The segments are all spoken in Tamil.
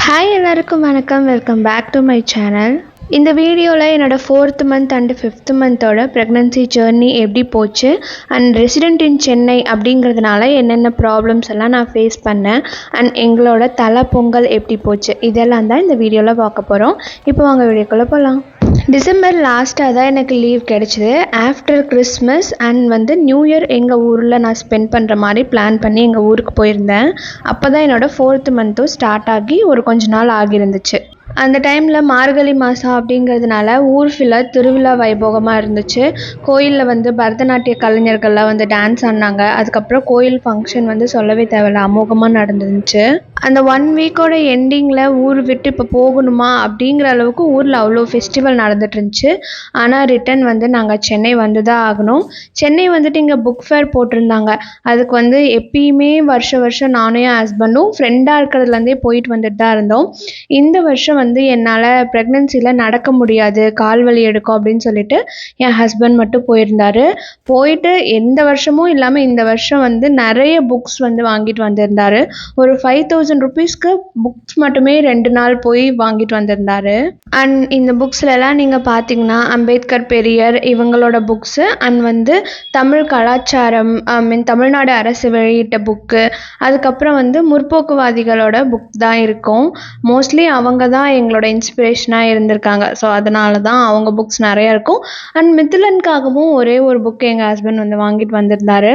ஹாய் எல்லாருக்கும் வணக்கம். Welcome back to my channel. இந்த வீடியோவில் என்னோடய 4th மந்த் அண்ட் 5th மந்தோட ப்ரெக்னன்சி ஜேர்னி எப்படி போச்சு அண்ட் ரெசிடெண்ட் இன் சென்னை அப்படிங்கிறதுனால என்னென்ன ப்ராப்ளம்ஸ் எல்லாம் நான் ஃபேஸ் பண்ணேன் அண்ட் எங்களோட தலை பொங்கல் எப்படி போச்சு இதெல்லாம் தான் இந்த வீடியோவில் பார்க்க போகிறோம். இப்போ வாங்க வீடியோக்குள்ளே போகலாம். டிசம்பர் லாஸ்ட்டாக தான் எனக்கு லீவ் கிடச்சிது. After Christmas and new year எங்கள் ஊரில் நான் ஸ்பெண்ட் பண்ணுற மாதிரி பிளான் பண்ணி எங்கள் ஊருக்கு போயிருந்தேன். அப்போ தான் என்னோடய 4th மந்த்தும் ஸ்டார்ட் ஆகி ஒரு கொஞ்ச நாள் ஆகியிருந்துச்சு. அந்த டைமில் மார்கழி மாதம் அப்படிங்கிறதுனால ஊர் ஃபுல்லாக திருவிழா வைபோகமாக இருந்துச்சு. கோயிலில் பரதநாட்டிய கலைஞர்கள்லாம் டான்ஸ் ஆடினாங்க. அதுக்கப்புறம் கோயில் ஃபங்க்ஷன் சொல்லவே தேவையில்ல, அமோகமாக நடந்துருந்துச்சு. அந்த 1 வீக்கோட எண்டிங்கில் ஊர் விட்டு இப்போ போகணுமா அப்படிங்கிற அளவுக்கு ஊரில் அவ்வளோ ஃபெஸ்டிவல் நடந்துட்டு இருந்துச்சு. ஆனால் ரிட்டன் நாங்கள் சென்னை தான் ஆகணும். சென்னை இங்கே புக் ஃபேர் போட்டிருந்தாங்க. அதுக்கு எப்பயுமே வருஷம் நானும் என் ஹஸ்பண்டும் ஃப்ரெண்டாக இருக்கிறதுலேருந்தே போயிட்டு வந்துட்டு தான் இருந்தோம். இந்த வருஷம் என்னால் ப்ரெக்னன்சியில் நடக்க முடியாது, கால் வலி எடுக்கும் அப்படின்னு சொல்லிட்டு என் ஹஸ்பண்ட் மட்டும் போயிருந்தார். போயிட்டு எந்த வருஷமும் இல்லாமல் இந்த வருஷம் நிறைய புக்ஸ் வாங்கிட்டு வந்திருந்தார். ஒரு 5000 ருபீஸ்க்கு புக்ஸ் மட்டுமே 2 நாள் போய் வாங்கிட்டு வந்திருந்தார். அண்ட் இந்த புக்ஸ்லலாம் நீங்கள் பார்த்தீங்கன்னா அம்பேத்கர், பெரியார் இவங்களோட புக்ஸு அண்ட் தமிழ் கலாச்சாரம் தமிழ்நாடு அரசு வெளியிட்ட புக்கு, அதுக்கப்புறம் முற்போக்குவாதிகளோட புக் தான் இருக்கும். மோஸ்ட்லி அவங்க தான் எங்களோட இன்ஸ்பிரேஷனாக இருந்திருக்காங்க. ஸோ அதனால தான் அவங்க புக்ஸ் நிறையா இருக்கும். அண்ட் மித்திலனுக்காகவும் ஒரே ஒரு புக் எங்கள் ஹஸ்பண்ட் வாங்கிட்டு வந்திருந்தார்.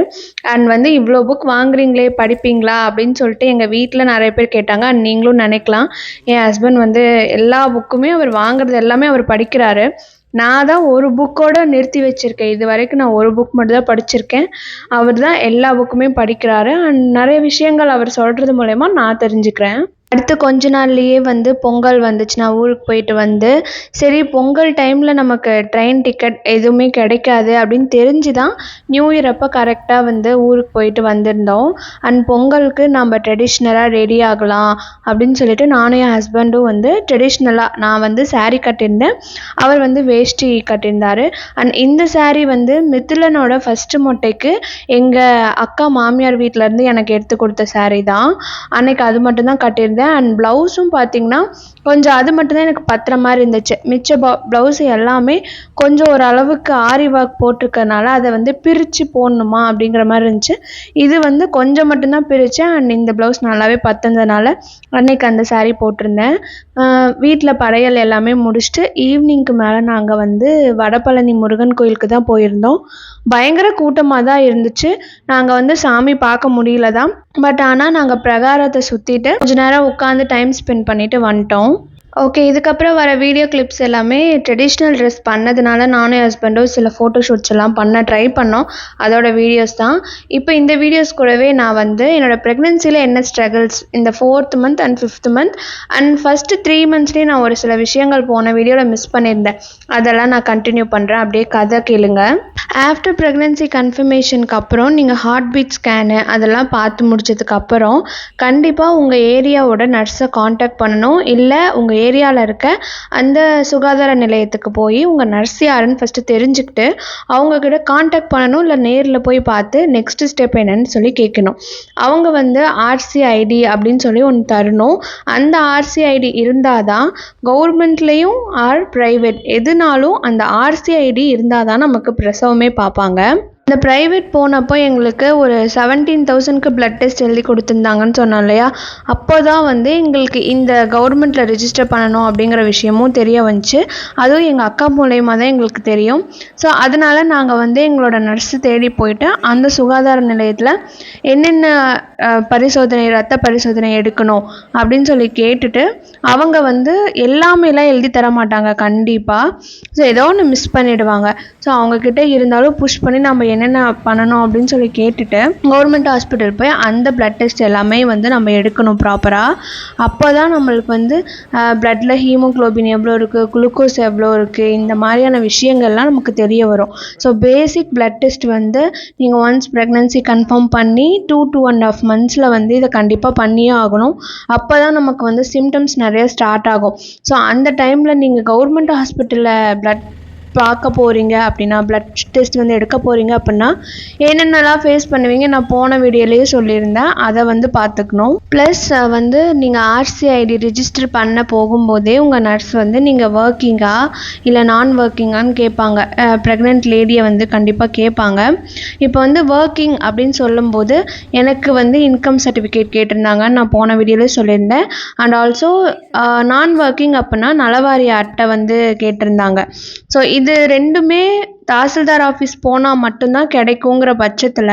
அண்ட் இவ்வளோ புக் வாங்குறீங்களே, படிப்பீங்களா அப்படின்னு சொல்லிட்டு எங்கள் வீட்டில் நிறைய பேர் கேட்டாங்க. அண்ட் நீங்களும் நினைக்கலாம், என் ஹஸ்பண்ட் எல்லா புக்குமே அவர் வாங்குறது எல்லாமே அவர் படிக்கிறாரு. நான் தான் ஒரு புக்கோடு நிறுத்தி வச்சுருக்கேன். இது வரைக்கும் நான் ஒரு புக் மட்டும் தான் படிச்சிருக்கேன். அவர் தான் எல்லா புக்குமே படிக்கிறாரு. அண்ட் நிறைய விஷயங்கள் அவர் சொல்கிறது மூலயமா நான் தெரிஞ்சுக்கிறேன். அடுத்து கொஞ்ச நாள்லேயே பொங்கல் வந்துச்சு. நான் ஊருக்கு போயிட்டு சரி பொங்கல் டைமில் நமக்கு ட்ரெயின் டிக்கெட் எதுவுமே கிடைக்காது அப்படின்னு தெரிஞ்சு தான் நியூ இயர் அப்போ கரெக்டாக ஊருக்கு போயிட்டு வந்திருந்தோம். அண்ட் பொங்கலுக்கு நம்ம ட்ரெடிஷ்னலாக ரெடி ஆகலாம் அப்படின்னு சொல்லிட்டு நானும் என் ஹஸ்பண்டும் ட்ரெடிஷ்னலாக நான் சாரீ கட்டியிருந்தேன், அவர் வேஷ்டி கட்டியிருந்தார். அண்ட் இந்த சாரீ மித்திலனோட ஃபஸ்ட்டு மொட்டைக்கு எங்கள் அக்கா மாமியார் வீட்டிலேருந்து எனக்கு எடுத்து கொடுத்த சாரீ தான். அன்னைக்கு அது மட்டும்தான் கட்டியிருந்தேன். அண்ட் ப்ளவுஸும் பார்த்தீங்கன்னா கொஞ்சம் அது மட்டும்தான் எனக்கு பத்துற மாதிரி இருந்துச்சு. மிச்ச ப்ளவுஸ் எல்லாமே கொஞ்சம் ஓரளவுக்கு ஆரி ஒர்க் போட்டிருக்கறனால அதை பிரித்து போடணுமா அப்படிங்கிற மாதிரி இருந்துச்சு. இது கொஞ்சம் மட்டும்தான் பிரித்தேன். அண்ட் இந்த ப்ளவுஸ் நல்லாவே பத்துனதுனால அன்னைக்கு அந்த சாரீ போட்டிருந்தேன். வீட்டில் படையல் எல்லாமே முடிச்சுட்டு ஈவினிங்க்கு மேலே நாங்கள் வடபழனி முருகன் கோயிலுக்கு தான் போயிருந்தோம். பயங்கர கூட்டமாக தான் இருந்துச்சு. நாங்கள் சாமி பார்க்க முடியல தான். பட் ஆனால் நாங்கள் பிரகாரத்தை சுற்றிட்டு கொஞ்ச நேரம் உட்காந்து டைம் ஸ்பெண்ட் பண்ணிவிட்டு வந்துட்டோம். ஓகே, இதுக்கப்புறம் வர வீடியோ கிளிப்ஸ் எல்லாமே ட்ரெடிஷ்னல் ட்ரெஸ் பண்ணதுனால நானும் என் ஹஸ்பண்டும் சில ஃபோட்டோஷூட்ஸ் எல்லாம் ட்ரை பண்ணோம். அதோட வீடியோஸ் தான் இப்போ இந்த வீடியோஸ் கூடவே நான் என்னோடய ப்ரெக்னென்சியில் என்ன ஸ்ட்ரகிள்ஸ் இந்த 4th month and 5th month and first 3 மந்த்ஸ்லேயே நான் ஒரு சில விஷயங்கள் போன வீடியோவில் மிஸ் பண்ணியிருந்தேன். அதெல்லாம் நான் கண்டினியூ பண்ணுறேன், அப்படியே கதை கேளுங்க. ஆஃப்டர் ப்ரெக்னென்சி கன்ஃபர்மேஷனுக்கு அப்புறம் நீங்கள் ஹார்ட் பீட் ஸ்கேனு அதெல்லாம் பார்த்து முடிச்சதுக்கப்புறம் கண்டிப்பாக உங்கள் ஏரியாவோட நர்ஸை காண்டாக்ட் பண்ணணும். இல்லை உங்கள் ஏரியாவில் இருக்க அந்த சுகாதார நிலையத்துக்கு போய் உங்கள் நர்ஸ் யாருன்னு ஃபஸ்ட்டு தெரிஞ்சுக்கிட்டு அவங்கக்கிட்ட காண்டாக்ட் பண்ணணும். இல்லை நேரில் போய் பார்த்து நெக்ஸ்ட் ஸ்டெப் என்னன்னு சொல்லி கேட்கணும். அவங்க ஆர்சி ஐடி அப்படின்னு சொல்லி ஒன்று தரணும். அந்த ஆர்சி ஐடி இருந்தால் தான் கவர்மெண்ட்லேயும் ஆர் ப்ரைவேட் எதுனாலும் அந்த ஆர்சி ஐடி இருந்தால் தான் நமக்கு பிரசவமே பார்ப்பாங்க. இந்த ப்ரைவேட் போனப்போ எங்களுக்கு ஒரு 17,000க்கு பிளட் டெஸ்ட் எழுதி கொடுத்துருந்தாங்கன்னு சொன்னோம் இல்லையா, அப்போ தான் எங்களுக்கு இந்த கவர்மெண்ட்டில் ரிஜிஸ்டர் பண்ணணும் அப்படிங்கிற விஷயமும் தெரிய வந்துச்சு. அதுவும் எங்கள் அக்கா மூலயமா தான் எங்களுக்கு தெரியும். ஸோ அதனால் நாங்கள் எங்களோட நர்ஸு தேடி போயிட்டு அந்த சுகாதார நிலையத்தில் என்னென்ன பரிசோதனை ரத்த பரிசோதனை எடுக்கணும் அப்படின்னு சொல்லி கேட்டுட்டு அவங்க எல்லாமேலாம் எழுதி தர மாட்டாங்க கண்டிப்பாக. ஸோ ஏதோ ஒன்று மிஸ் பண்ணிவிடுவாங்க. ஸோ அவங்கக்கிட்ட இருந்தாலும் புஷ் பண்ணி நம்ம என்னென்ன பண்ணணும் அப்படின்னு சொல்லி கேட்டுட்டு கவர்மெண்ட் ஹாஸ்பிட்டல் போய் அந்த பிளட் டெஸ்ட் எல்லாமே நம்ம எடுக்கணும் ப்ராப்பராக. அப்போ தான் நம்மளுக்கு பிளட்டில் ஹீமோக்ளோபின் எவ்வளோ இருக்குது, குளுக்கோஸ் எவ்வளோ இருக்குது, இந்த மாதிரியான விஷயங்கள்லாம் நமக்கு தெரிய வரும். ஸோ பேசிக் பிளட் டெஸ்ட் நீங்கள் ஒன்ஸ் ப்ரெக்னன்சி கன்ஃபார்ம் பண்ணி 2 to 2.5 மந்த்ஸில் இதை கண்டிப்பாக பண்ணியே ஆகணும். அப்போ தான் நமக்கு சிம்டம்ஸ் நிறைய ஸ்டார்ட் ஆகும். ஸோ அந்த டைமில் நீங்கள் கவர்மெண்ட் ஹாஸ்பிட்டலில் பிளட் பார்க்க போகிறீங்க அப்படின்னா, பிளட் டெஸ்ட் வந்து எடுக்க போகிறீங்க அப்படின்னா என்னென்னலாம் ஃபேஸ் பண்ணுவீங்க நான் போன வீடியோலேயே சொல்லியிருந்தேன். அதை வந்து பார்த்துக்கணும். ப்ளஸ் வந்து நீங்கள் RCID ரிஜிஸ்டர் பண்ண போகும்போதே உங்கள் நர்ஸ் வந்து நீங்கள் ஒர்க்கிங்கா இல்லை நான் ஒர்க்கிங்கான்னு கேட்பாங்க. ப்ரெக்னென்ட் லேடியை வந்து கண்டிப்பாக கேட்பாங்க. இப்போ வந்து ஒர்க்கிங் அப்படின்னு சொல்லும்போது எனக்கு வந்து இன்கம் சர்டிஃபிகேட் கேட்டிருந்தாங்கன்னு நான் போன வீடியோவில் சொல்லியிருந்தேன். அண்ட் ஆல்சோ நான் ஒர்க்கிங் அப்படின்னா நலவாரிய அட்டை வந்து கேட்டிருந்தாங்க. ஸோ இது ரெண்டுமே தாசில்தார் ஆஃபீஸ் போனால் மட்டும்தான் கிடைக்குங்கிற பட்சத்தில்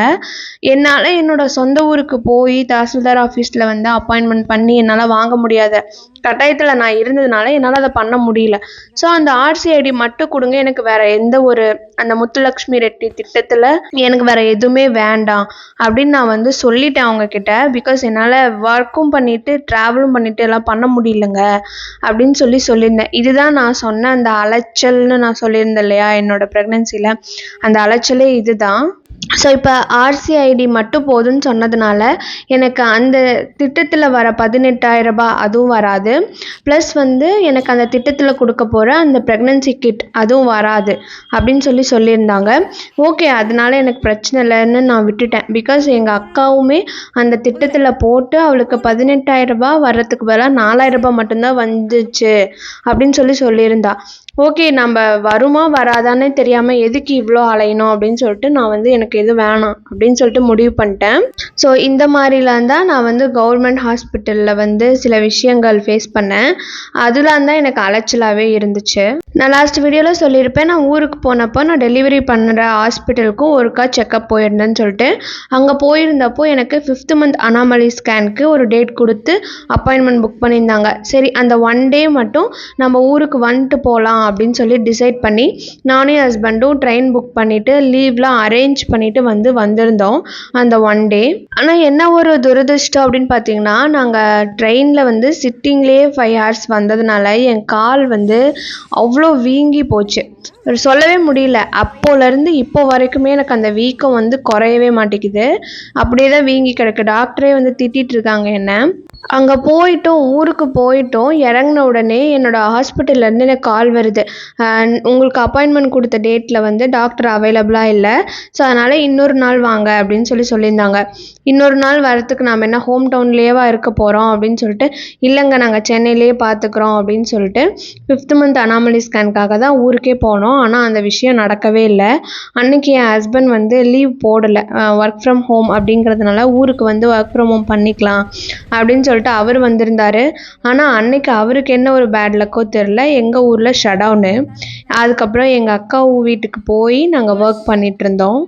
என்னால் என்னோடய சொந்த ஊருக்கு போய் தாசில்தார் ஆஃபீஸில் வந்து அப்பாயின்மெண்ட் பண்ணி என்னால் வாங்க முடியாத கட்டாயத்தில் நான் இருந்ததுனால என்னால் அதை பண்ண முடியல. ஸோ அந்த RCID மட்டும் கொடுங்க, எனக்கு வேறு எந்த ஒரு அந்த முத்துலக்ஷ்மி ரெட்டி திட்டத்தில் எனக்கு வேறு எதுவுமே வேண்டாம் அப்படின்னு நான் வந்து சொல்லிட்டேன் அவங்கக்கிட்ட. பிகாஸ் என்னால் ஒர்க்கும் பண்ணிவிட்டு ட்ராவலும் பண்ணிவிட்டு எல்லாம் பண்ண முடியலங்க அப்படின்னு சொல்லியிருந்தேன். இதுதான் நான் சொன்ன அந்த அலைச்சல்னு நான் சொல்லியிருந்தேன் இல்லையா என்னோடய ப்ரெக்னென்சியில், அந்த அலைச்சலே இதுதான். ஸோ இப்போ RCID மட்டும் போதும்னு சொன்னதுனால எனக்கு அந்த திட்டத்தில் வர 18,000 ரூபாய் அதுவும் வராது. ப்ளஸ் வந்து எனக்கு அந்த திட்டத்தில் கொடுக்க போகிற அந்த ப்ரெக்னன்சி கிட் அதுவும் வராது அப்படின்னு சொல்லியிருந்தாங்க. ஓகே, அதனால எனக்கு பிரச்சனை இல்லைன்னு நான் விட்டுட்டேன். பிகாஸ் எங்கள் அக்காவுமே அந்த திட்டத்தில் போட்டு அவளுக்கு 18,000 ரூபாய் வர்றதுக்கு பதிலாக 4,000 ரூபாய் மட்டும்தான் வந்துச்சு அப்படின்னு சொல்லியிருந்தா. ஓகே, நம்ம வருமா வராதானே தெரியாமல் எதுக்கு இவ்வளோ அலையணும் அப்படின்னு சொல்லிட்டு நான் வந்து எனக்கு எதுவும் வேணாம் அப்படின்னு சொல்லிட்டு முடிவு பண்ணிட்டேன். ஸோ இந்த மாதிரிலாம் தான் நான் வந்து கவர்மெண்ட் ஹாஸ்பிட்டலில் வந்து சில விஷயங்கள் ஃபேஸ் பண்ணேன். அதெலாம் தான் எனக்கு அலைச்சலாகவே இருந்துச்சு. நான் லாஸ்ட் வீடியோவில் சொல்லியிருப்பேன், நான் ஊருக்கு போனப்போ நான் டெலிவரி பண்ணுற ஹாஸ்பிட்டலுக்கும் ஒருக்கா செக்கப் போயிருந்தேன்னு சொல்லிட்டு. அங்கே போயிருந்தப்போ எனக்கு 5th month அனாமலி ஸ்கேனுக்கு ஒரு டேட் கொடுத்து அப்பாயின்மெண்ட் புக் பண்ணியிருந்தாங்க. சரி, அந்த 1 day மட்டும் நம்ம ஊருக்கு வந்துட்டு போகலாம் அப்படின்னு சொல்லி டிசைட் பண்ணி நானும் என் ஹஸ்பண்டும் ட்ரெயின் புக் பண்ணிவிட்டு லீவ்லாம் அரேஞ்ச் பண்ணிவிட்டு வந்திருந்தோம் அந்த 1 day. ஆனால் என்ன ஒரு துரதிர்ஷ்டம் அப்படின்னு பார்த்தீங்கன்னா, நாங்கள் ட்ரெயினில் வந்து சிட்டிங்லேயே 5 hours வந்ததுனால என் கால் வந்து அவ்வளோ வீங்கி போச்சு. சொல்லவே முடியல. அப்போலேருந்து இப்போ வரைக்குமே எனக்கு அந்த வீக்கம் வந்து குறையவே மாட்டேங்குது. அப்படியே தான் வீங்கி கிடக்கு. டாக்டரே வந்து திட்டிகிட்டு இருக்காங்க என்ன. அங்கே ஊருக்கு போயிட்டோம். இறங்கின உடனே என்னோடய ஹாஸ்பிட்டல்லேருந்து எனக்கு கால் வருது, உங்களுக்கு அப்பாயின்மெண்ட் கொடுத்த டேட்டில் வந்து டாக்டர் அவைலபிளாக இல்லை, ஸோ அதனால் இன்னொரு நாள் வாங்க அப்படின்னு சொல்லியிருந்தாங்க. இன்னொரு நாள் வரத்துக்கு நாம் என்ன ஹோம் டவுன்லேயேவா இருக்க போகிறோம் அப்படின்னு சொல்லிட்டு, இல்லைங்க நாங்கள் சென்னையிலேயே பார்த்துக்குறோம் அப்படின்னு சொல்லிட்டு 5th month அனாமலி ஸ்கேனுக்காக தான் ஊருக்கே போனோம். ஆனால் அந்த விஷயம் நடக்கவே இல்லை. அன்றைக்கி என் ஹஸ்பண்ட் வந்து லீவ் போடலை, ஒர்க் ஃப்ரம் ஹோம் அப்படிங்கிறதுனால ஊருக்கு வந்து ஒர்க் ஃப்ரம் ஹோம் பண்ணிக்கலாம் அப்படின்னு சொல்லிட்டு அவர் வந்திருந்தார். ஆனால் அன்னைக்கு அவருக்கு என்ன ஒரு பேட் லக்கோ தெரில, எங்கள் ஊரில் ஷட்டவுனு. அதுக்கப்புறம் எங்கள் அக்கா வீட்டுக்கு போய் நாங்கள் ஒர்க் பண்ணிகிட்டு இருந்தோம்.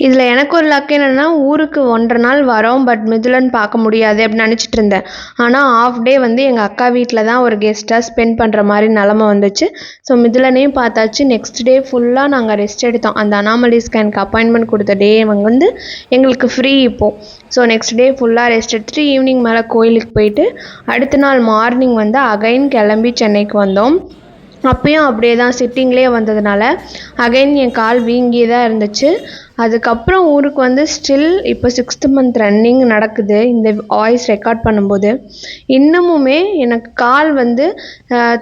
இதில் எனக்கு ஒரு லக் என்னென்னா, ஊருக்கு 1.5 நாள் வரோம், பட் மிதுலன் பார்க்க முடியாது அப்படின்னு நினச்சிட்டு இருந்தேன். ஆனால் ஆஃப் டே வந்து எங்கள் அக்கா வீட்டில் தான் ஒரு கெஸ்ட்டாக ஸ்பெண்ட் பண்ணுற மாதிரி நிலமை வந்துச்சு. ஸோ மிதுலனையும் பார்த்தாச்சு. நெக்ஸ்ட் டே ஃபுல்லாக நாங்கள் ரெஸ்ட் எடுத்தோம். அந்த அனாமலி ஸ்கேனுக்கு அப்பாயின்மெண்ட் கொடுத்த டே வந்து எங்களுக்கு ஃப்ரீ இப்போது. ஸோ நெக்ஸ்ட் டே ஃபுல்லாக ரெஸ்ட் எடுத்துகிட்டு ஈவினிங் மேலே கோயிலுக்கு போயிட்டு அடுத்த நாள் மார்னிங் வந்து அகைன் கிளம்பி சென்னைக்கு வந்தோம். அப்பயும் அப்படியே தான் சிட்டிங்லேயே வந்ததுனால அகைன் என் கால் வீங்கியே தான் இருந்துச்சு. அதுக்கப்புறம் ஊருக்கு வந்து ஸ்டில் இப்போ 6th month ரன்னிங் நடக்குது. இந்த வாய்ஸ் ரெக்கார்ட் பண்ணும்போது இன்னமுமே எனக்கு கால் வந்து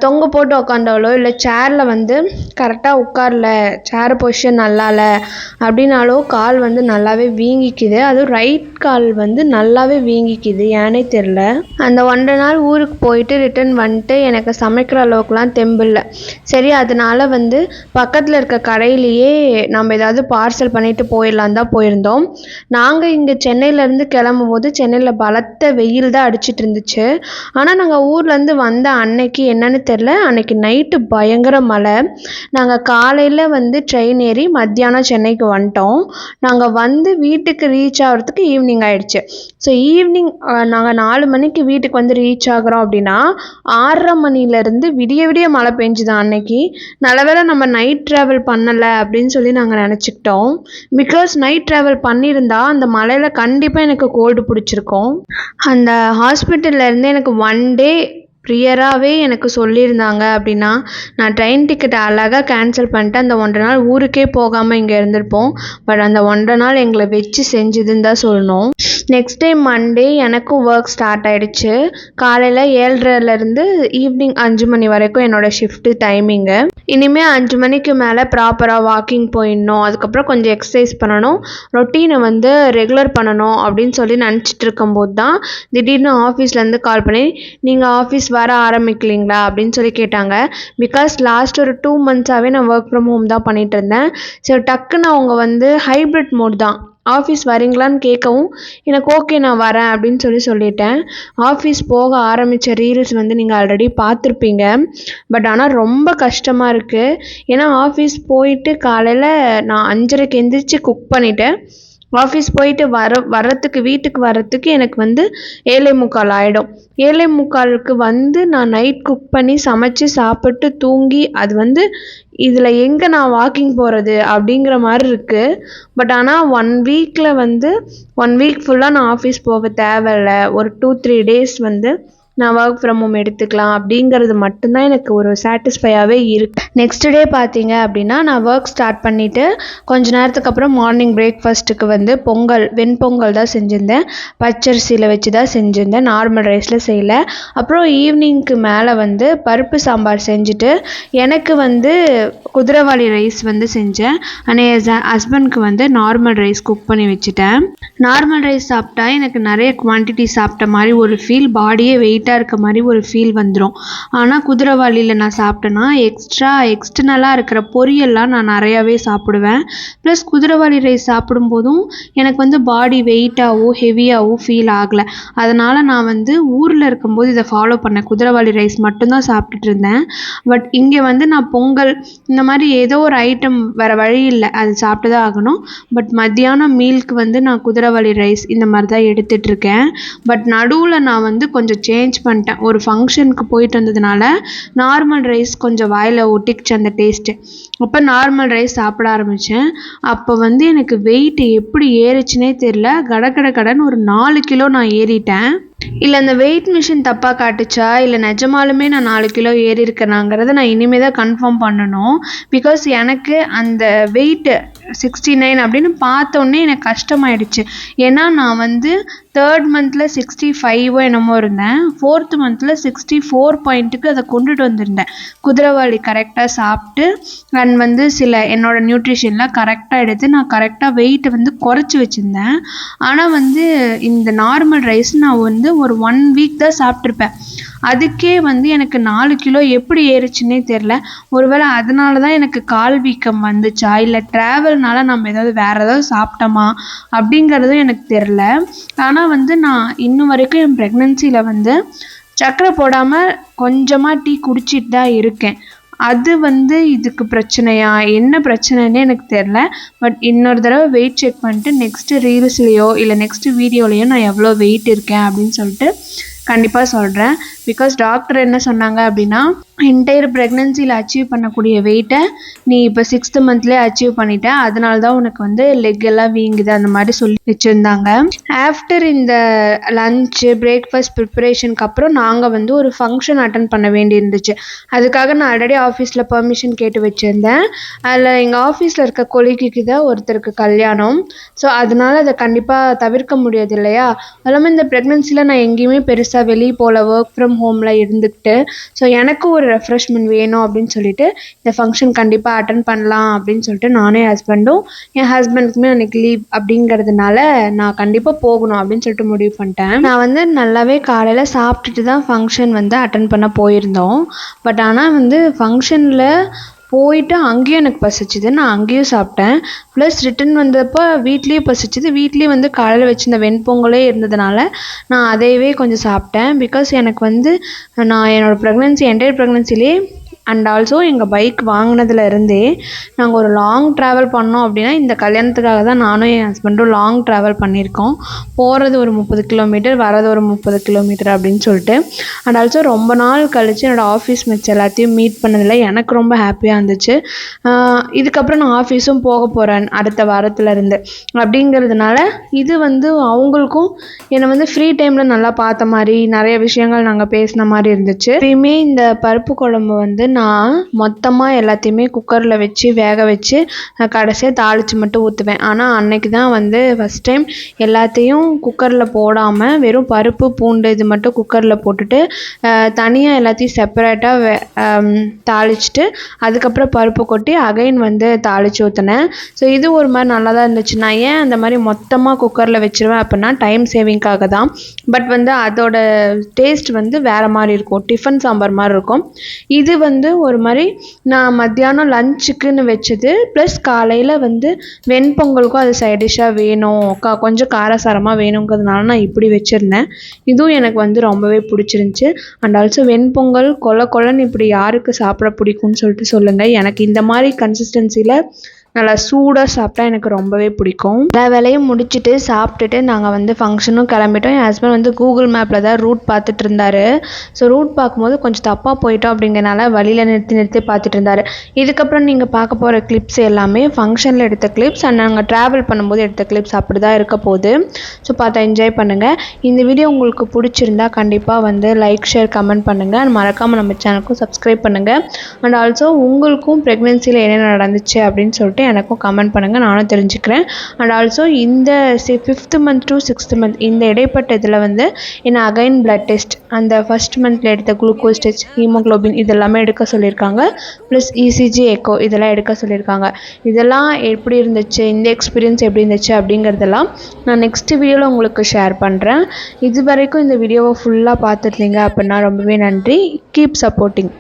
தொங்க போட்டு உக்காந்தாலோ இல்லை சேரில் வந்து கரெக்டாக உட்காரல, சேர் பொசிஷன் நல்லா இல்லை அப்படின்னாலோ கால் வந்து நல்லாவே வீங்கிக்குது. அதுவும் ரைட் கால் வந்து நல்லாவே வீங்கிக்குது, ஏனே தெரில. அந்த 1.5 நாள் ஊருக்கு போயிட்டு ரிட்டன் வந்துட்டு எனக்கு சமைக்கிற அளவுக்குலாம் தெம்பில்லை. சரி, அதனால வந்து பக்கத்தில் இருக்க கடையிலேயே நம்ம ஏதாவது பார்சல் பண்ணிட்டு போயிடலாம் தான் போயிருந்தோம். நாங்கள் இங்கே சென்னையிலேருந்து கிளம்பும் போது சென்னையில் பலத்த வெயில் தான் அடிச்சிட்டு இருந்துச்சு. ஆனால் நாங்கள் ஊர்லேருந்து வந்த அன்னைக்கு என்னன்னு தெரில, அன்னைக்கு நைட்டு பயங்கர மழை. நாங்கள் காலையில் வந்து ட்ரெயின் ஏறி மத்தியானம் சென்னைக்கு வந்துட்டோம். நாங்கள் வந்து வீட்டுக்கு ரீச் ஆகிறதுக்கு ஈவினிங் ஆகிடுச்சு. ஸோ ஈவினிங் நாங்கள் 4 மணிக்கு வீட்டுக்கு வந்து ரீச் ஆகிறோம் அப்படின்னா 6:30 மணிலேருந்து விடிய மழை பெஞ்சுதான் அன்னைக்கு. நல்லவேளை நம்ம நைட் ட்ராவல் பண்ணலை அப்படின்னு சொல்லி நாங்கள் நினச்சிக்கிட்டோம். பிகாஸ் நைட் ட்ராவல் பண்ணியிருந்தா அந்த மலையில் கண்டிப்பாக எனக்கு கோல்டு பிடிச்சிருக்கும். அந்த ஹாஸ்பிட்டல்லேருந்து எனக்கு 1 day ப்ரியராகவே எனக்கு சொல்லியிருந்தாங்க அப்படின்னா நான் ட்ரெயின் டிக்கெட் அழகாக கேன்சல் பண்ணிட்டு அந்த 1.5 நாள் ஊருக்கே போகாமல் இங்கே இருந்திருப்போம். பட் அந்த 1.5 நாள் எங்களை வச்சு செஞ்சுதுன்னு தான் சொல்லணும். நெக்ஸ்ட் டே மண்டே எனக்கும் ஒர்க் ஸ்டார்ட் ஆகிடுச்சு. காலையில் 7:30லேருந்து ஈவினிங் 5 மணி வரைக்கும் என்னோடய ஷிஃப்ட்டு டைமிங்கு. இனிமேல் 5 மணிக்கு மேலே ப்ராப்பராக வாக்கிங் போயிடணும், அதுக்கப்புறம் கொஞ்சம் எக்ஸசைஸ் பண்ணணும், ரொட்டீனை வந்து ரெகுலர் பண்ணணும் அப்படின்னு சொல்லி நினச்சிட்டு இருக்கும்போது தான் திடீர்னு ஆஃபீஸ்லேருந்து கால் பண்ணி நீங்கள் ஆஃபீஸ் வர ஆரம்பிக்கலிங்களா அப்படின்னு சொல்லி கேட்டாங்க. பிகாஸ் லாஸ்ட் ஒரு 2 மந்த்ஸாகவே நான் ஒர்க் ஃப்ரம் ஹோம் தான் பண்ணிகிட்டு இருந்தேன். ஸோ டக்குன்னு அவங்க வந்து ஹைப்ரிட் மோட் தான், ஆஃபீஸ் வரீங்களான்னு கேட்கவும் எனக்கு ஓகே நான் வரேன் அப்படின்னு சொல்லிட்டேன். ஆஃபீஸ் போக ஆரம்பித்த ரீல்ஸ் வந்து நீங்கள் ஆல்ரெடி பார்த்துருப்பீங்க. பட் ஆனால் ரொம்ப கஷ்டமாக இருக்குது. ஏன்னா ஆஃபீஸ் போயிட்டு காலையில் நான் 5:30க்கு எந்திரிச்சு குக் பண்ணிவிட்டேன். ஆஃபீஸ் போயிட்டு வர்றதுக்கு வீட்டுக்கு வர்றதுக்கு எனக்கு வந்து 7:45 ஆகிடும். 7:45க்கு வந்து நான் நைட் குக் பண்ணி சமைச்சு சாப்பிட்டு தூங்கி அது வந்து இதில் எங்கே நான் வாக்கிங் போகிறது அப்படிங்கிற மாதிரி இருக்குது. பட் ஆனால் 1 வீக்கில் வந்து 1 வீக் ஃபுல்லாக நான் ஆஃபீஸ் போக தேவையில்லை, ஒரு 2-3 டேஸ் வந்து நான் ஒர்க் ஃப்ரம் ஹோம் எடுத்துக்கலாம் அப்படிங்கிறது மட்டும்தான் எனக்கு ஒரு சாட்டிஸ்ஃபையாகவே இருக்குது. நெக்ஸ்ட் டே பார்த்தீங்க அப்படின்னா நான் ஒர்க் ஸ்டார்ட் பண்ணிவிட்டு கொஞ்ச நேரத்துக்கு அப்புறம் மார்னிங் பிரேக்ஃபாஸ்ட்டுக்கு வந்து வெண்பொங்கல் தான் செஞ்சுருந்தேன். பச்சரிசியில் வச்சு தான் செஞ்சுருந்தேன், நார்மல் ரைஸில் செய்யலை. அப்புறம் ஈவினிங்க்கு மேலே வந்து பருப்பு சாம்பார் செஞ்சுட்டு எனக்கு வந்து குதிரைவாலி ரைஸ் வந்து செஞ்சேன். ஆனால் என் ஹஸ்பண்ட்க்கு வந்து நார்மல் ரைஸ் குக் பண்ணி வச்சுட்டேன். நார்மல் ரைஸ் சாப்பிட்டா எனக்கு நிறைய குவான்டிட்டி சாப்பிட்ட மாதிரி ஒரு ஃபீல், பாடியே வெயிட்டாக இருக்க மாதிரி ஒரு ஃபீல் வந்துடும். ஆனால் குதிரைவாலியில் நான் சாப்பிட்டேன்னா எக்ஸ்டர்னலாக இருக்கிற பொரியல்லாம் நான் நிறையாவே சாப்பிடுவேன். ப்ளஸ் குதிரைவாலி ரைஸ் சாப்பிடும்போதும் எனக்கு வந்து பாடி வெயிட்டாகவும் ஹெவியாகவும் ஃபீல் ஆகலை. அதனால் நான் வந்து ஊரில் இருக்கும்போது இதை ஃபாலோ பண்ணேன், குதிரைவாலி ரைஸ் மட்டும்தான் சாப்பிட்டுட்டு இருந்தேன். பட் இங்கே வந்து நான் பொங்கல் இந்த மாதிரி ஏதோ ஒரு ஐட்டம் வேறு வழி இல்லை, அது சாப்பிட்டு தான் ஆகணும். பட் மத்தியானம் மீல்க்கு வந்து நான் குதிரைவாலி ரைஸ் இந்த மாதிரி தான் எடுத்துகிட்ருக்கேன். பட் நடுவில் நான் வந்து கொஞ்சம் சேஞ்ச் பண்ணிட்டேன். ஒரு ஃபங்க்ஷனுக்கு போயிட்டு வந்ததுனால நார்மல் ரைஸ் கொஞ்சம் வாயில் ஒட்டிக்கிச்சு அந்த டேஸ்ட்டு. அப்போ நார்மல் ரைஸ் சாப்பிட ஆரம்பித்தேன். அப்போ வந்து எனக்கு வெயிட் எப்படி ஏறிச்சுனே தெரில, கடன்னு ஒரு 4 கிலோ நான் ஏறிட்டேன். இல்லை அந்த வெயிட் மிஷின் தப்பாக காட்டுச்சா இல்லை நிஜமாலுமே நான் 4 கிலோ ஏறி இருக்கேனாங்கிறத நான் இனிமேல் தான் கன்ஃபார்ம் பண்ணணும். பிகாஸ் எனக்கு அந்த வெயிட்டு 69 அப்படின்னு பார்த்தோன்னே எனக்கு கஷ்டமாயிடுச்சு. ஏன்னா நான் வந்து 3rd மந்தில் 65 என்னமோ இருந்தேன், 4th மந்தில் 64 பாயிண்ட்டுக்கு அதை கொண்டுட்டு வந்திருந்தேன். குதிரைவாலி கரெக்டாக சாப்பிட்டு அண்ட் வந்து சில என்னோடய நியூட்ரிஷன்லாம் கரெக்டாக எடுத்து நான் கரெக்டாக வெயிட்டை வந்து குறைச்சி வச்சுருந்தேன். ஆனால் வந்து இந்த நார்மல் ரைஸ் நான் வந்து ஒரு 1 வீக் தான் சாப்பிட்ருப்பேன். அதுக்கே வந்து எனக்கு 4 கிலோ எப்படி ஏறிச்சுன்னே தெரில. ஒருவேளை அதனால தான் எனக்கு கால் வீக்கம் வந்துச்சா இல்லை ட்ராவல்னால நம்ம வேறு ஏதாவது சாப்பிட்டோமா அப்படிங்கிறதும் எனக்கு தெரில. ஆனால் வந்து நான் இன்னும் வரைக்கும் என் ப்ரெக்னென்சியில் வந்து சர்க்கரை போடாமல் கொஞ்சமாக டீ குடிச்சிட்டு தான் இருக்கேன். அது வந்து இதுக்கு பிரச்சனையா என்ன பிரச்சனைன்னு எனக்கு தெரில. பட் இன்னொரு தடவை வெயிட் செக் பண்ணிட்டு நெக்ஸ்ட்டு ரீல்ஸ்லேயோ இல்லை நெக்ஸ்ட்டு வீடியோலேயோ நான் எவ்வளோ வெயிட் இருக்கேன் அப்படின்னு சொல்லிட்டு கண்டிப்பாக சொல்கிறேன். பிகாஸ் டாக்டர் என்ன சொன்னாங்க அப்படின்னா என்டையர் ப்ரெக்னென்சியில் அச்சீவ் பண்ணக்கூடிய வெயிட்டை நீ இப்போ 6th மந்த்லேயே அச்சீவ் பண்ணிட்ட, அதனால தான் உனக்கு வந்து லெக் எல்லாம் வீங்குது அந்த மாதிரி சொல்லி வச்சுருந்தாங்க. ஆஃப்டர் இந்த லஞ்சு பிரேக்ஃபாஸ்ட் ப்ரிப்பரேஷனுக்கு அப்புறம் நாங்கள் வந்து ஒரு ஃபங்க்ஷன் அட்டன் பண்ண வேண்டி இருந்துச்சு. அதுக்காக நான் ஆல்ரெடி ஆஃபீஸில் பெர்மிஷன் கேட்டு வச்சுருந்தேன். அதில் எங்கள் ஆஃபீஸில் இருக்க கொலிக்கு தான் ஒருத்தருக்கு கல்யாணம். ஸோ அதனால் அதை கண்டிப்பாக தவிர்க்க முடியாது இல்லையா. அதுல்லாமல் இந்த ப்ரெக்னென்சியில் நான் எங்கேயுமே பெருசாக வெளியே போகல, ஒர்க் ஃப்ரம் ஹோமில் இருந்துக்கிட்டு. ஸோ எனக்கு ஒரு ரெஃப்ரெஷ்மெண்ட் வேணும் அப்படின்னு சொல்லிட்டு இந்த ஃபங்க்ஷன் கண்டிப்பாக அட்டன் பண்ணலாம் அப்படின்னு சொல்லிட்டு நானே ஹஸ்பண்டும் என் ஹஸ்பண்டுக்குமே அன்றைக்கி லீவ் அப்படிங்கிறதுனால நான் கண்டிப்பாக போகணும் அப்படின்னு சொல்லிட்டு முடிவு பண்ணிட்டேன். நான் வந்து நல்லாவே காலையில் சாப்பிட்டுட்டு தான் ஃபங்க்ஷன் வந்து அட்டன் பண்ண போயிருந்தோம். பட் ஆனால் வந்து ஃபங்க்ஷனில் போயிட்டு அங்கேயும் எனக்கு பசிச்சுது, நான் அங்கேயும் சாப்பிட்டேன். ப்ளஸ் ரிட்டன் வந்தப்போ வீட்லேயும் பசிச்சுது, வீட்லேயும் வந்து காலையில் வச்சுருந்த வெண்பொங்கலே இருந்ததுனால நான் அதையவே கொஞ்சம் சாப்பிட்டேன். பிகாஸ் எனக்கு வந்து நான் என்னோடய என்டையர் ப்ரெக்னென்சிலே அண்ட் ஆல்சோ எங்கள் பைக் வாங்கினதுல இருந்தே நாங்கள் ஒரு லாங் ட்ராவல் பண்ணோம் அப்படின்னா இந்த கல்யாணத்துக்காக தான் நானும் என் ஹஸ்பண்டும் லாங் ட்ராவல் பண்ணியிருக்கோம். போகிறது ஒரு 30 கிலோமீட்டர், வரது ஒரு 30 கிலோமீட்டர் அப்படின்னு சொல்லிட்டு. அண்ட் ஆல்சோ ரொம்ப நாள் கழித்து என்னோடய ஆஃபீஸ் மேட்ச் எல்லாத்தையும் மீட் பண்ணதில் எனக்கு ரொம்ப ஹாப்பியாக இருந்துச்சு. இதுக்கப்புறம் நான் ஆஃபீஸும் போக போகிறேன் அடுத்த வாரத்துலேருந்து அப்படிங்கிறதுனால இது வந்து அவங்களுக்கும் என்னை வந்து ஃப்ரீ டைமில் நல்லா பார்த்த மாதிரி நிறைய விஷயங்கள் நாங்கள் பேசின மாதிரி இருந்துச்சு. எப்பயுமே இந்த பருப்பு குழம்பு வந்து நான் மொத்தமாக எல்லாத்தையுமே குக்கரில் வச்சு வேக வச்சு கடைசியாக தாளித்து மட்டும் ஊற்றுவேன். ஆனால் அன்னைக்கு தான் வந்து ஃபஸ்ட் டைம் எல்லாத்தையும் குக்கரில் போடாமல் வெறும் பருப்பு பூண்டு இது மட்டும் குக்கரில் போட்டுட்டு தனியாக எல்லாத்தையும் செப்பரேட்டாக தாளிச்சிட்டு அதுக்கப்புறம் பருப்பு கொட்டி அகைன் வந்து தாளித்து ஊற்றினேன். ஸோ இது ஒரு மாதிரி நல்லா தான் இருந்துச்சு. நான் ஏன் அந்த மாதிரி மொத்தமாக குக்கரில் வச்சுருவேன் அப்படின்னா டைம் சேவிங்காக தான். பட் வந்து அதோட டேஸ்ட் வந்து வேறு மாதிரி இருக்கும், டிஃபன் சாம்பார் மாதிரி இருக்கும். இது வந்து ஒரு மாதிரி நான் மத்தியானம் லஞ்சுக்குன்னு வச்சது ப்ளஸ் காலையில் வந்து வெண்பொங்கலுக்கும் அது சைட் டிஷ்ஷாக வேணும், கொஞ்சம் காரசாரமாக வேணுங்கிறதுனால நான் இப்படி வச்சுருந்தேன். இதுவும் எனக்கு வந்து ரொம்பவே பிடிச்சிருந்துச்சி. அண்ட் ஆல்சோ வெண்பொங்கல் கொலன்னு இப்படி யாருக்கு சாப்பிட பிடிக்கும்னு சொல்லிட்டு சொல்லுங்கள். எனக்கு இந்த மாதிரி கன்சிஸ்டன்சியில் நல்லா சூடாக சாப்பிட்டா எனக்கு ரொம்பவே பிடிக்கும். எல்லா வேலையும் முடிச்சுட்டு சாப்பிட்டுட்டு நாங்கள் வந்து ஃபங்க்ஷனும் கிளம்பிட்டோம். என் ஹஸ்பண்ட் வந்து கூகுள் மேப்பில் தான் ரூட் பார்த்துட்டு இருந்தார். ஸோ ரூட் பார்க்கும்போது கொஞ்சம் தப்பாக போயிட்டோம் அப்படிங்கிறனால வழியில் நிறுத்தி பார்த்துட்டு இருந்தார். இதுக்கப்புறம் நீங்கள் பார்க்க போகிற கிளிப்ஸ் எல்லாமே ஃபங்க்ஷனில் எடுத்த கிளிப்ஸ் அண்ட் நாங்கள் ட்ராவல் பண்ணும்போது எடுத்த கிளிப்ஸ் அப்படி தான் இருக்க போகுது. ஸோ பார்த்து என்ஜாய் பண்ணுங்கள். இந்த வீடியோ உங்களுக்கு பிடிச்சிருந்தா கண்டிப்பாக வந்து லைக் ஷேர் கமெண்ட் பண்ணுங்கள் அண்ட் மறக்காமல் நம்ம சேனலுக்கும் சப்ஸ்கிரைப் பண்ணுங்கள். அண்ட் ஆல்சோ உங்களுக்கும் ப்ரெக்னென்சியில் என்ன நடந்துச்சு அப்படின்னு சொல்லிட்டு எனக்கும் கமெண்ட் பண்ணுங்கள், நானும் தெரிஞ்சுக்கிறேன். அண்ட் ஆல்சோ இந்த 5th month to 6th month இந்த இடைப்பட்ட இதில் வந்து என்ன அகைன் பிளட் டெஸ்ட், அந்த ஃபர்ஸ்ட் மந்தில் எடுத்த குளுக்கோஸ் டெஸ்ட், ஹீமோக்ளோபின் இதெல்லாமே எடுக்க சொல்லியிருக்காங்க. ப்ளஸ் இசிஜி எக்கோ இதெல்லாம் எடுக்க சொல்லியிருக்காங்க. இதெல்லாம் எப்படி இருந்துச்சு, இந்த எக்ஸ்பீரியன்ஸ் எப்படி இருந்துச்சு அப்படிங்கிறதெல்லாம் நான் நெக்ஸ்ட் வீடியோவில் உங்களுக்கு ஷேர் பண்ணுறேன். இது வரைக்கும் இந்த வீடியோவை ஃபுல்லாக பார்த்துருந்தீங்க அப்படின்னா ரொம்பவே நன்றி. Keep supporting.